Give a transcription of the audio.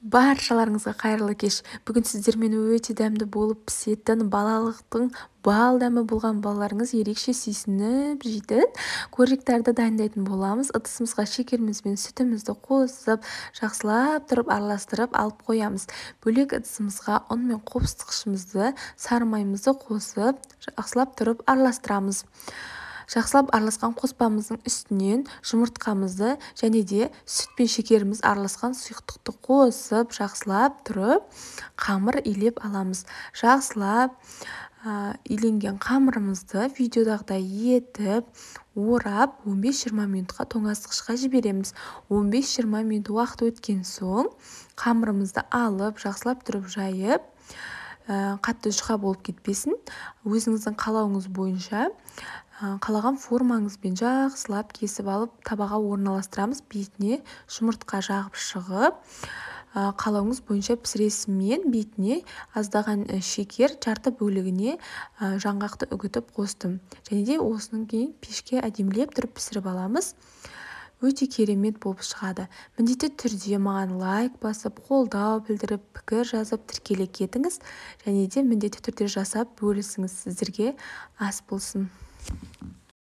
Баршаларыңызға қайырлы кеш. Бүгін сіздермен өте дәмді болып пісетін балалықтың бал дәмі болған балаларыңыз ерекше сүйсініп жейтін қуыршақтарды дайындайтын боламыз. Ыдысымызға шекеріміз бен сүтімізді қосып, жақсылап тұрып араластырып алып қоямыз. Бөлек ыдысымызға ұн мен қопсытқышымызды, сары майымызды қосып, жақсылап тұрып араластырамыз. Жақсылап араласқан қоспамыздың үстінен жұмыртқамызды және де сүт пен шекеріміз араласқан сұйықтықты қосып, жақсылап тұрып қамыр илеп аламыз. Жақсылап иленген қамырымызды видеодағыдай етіп орап 15-20 минутқа тоңазытқышқа жібереміз. 15-20 минут уақыт өткен соң қамырымызды алып, жақсылап тұрып жайып, қатты жұқа болып кетпесін, өзіңіздің қалауыңыз бойынша қалаған формаңызбен жақсылап кесіп алып табаға орналастырамыз. Бетіне жұмыртқа жағып шығып, қалауыңыз бойынша пісіресімен бетіне аздаған шекер жарты бөлігіне жаңғақты үгітіп қостым. Және де осының кейін пешке әдемілеп тұрып пісіріп аламыз. Өте керемет болып шығады. Міндетті түрде маған лайк басып, қолдау білдіріп, пікір жазып, тіркеле кетіңіз. Және де міндетті түрде жасап бөлісіңіз. Сіздерге ас болсын.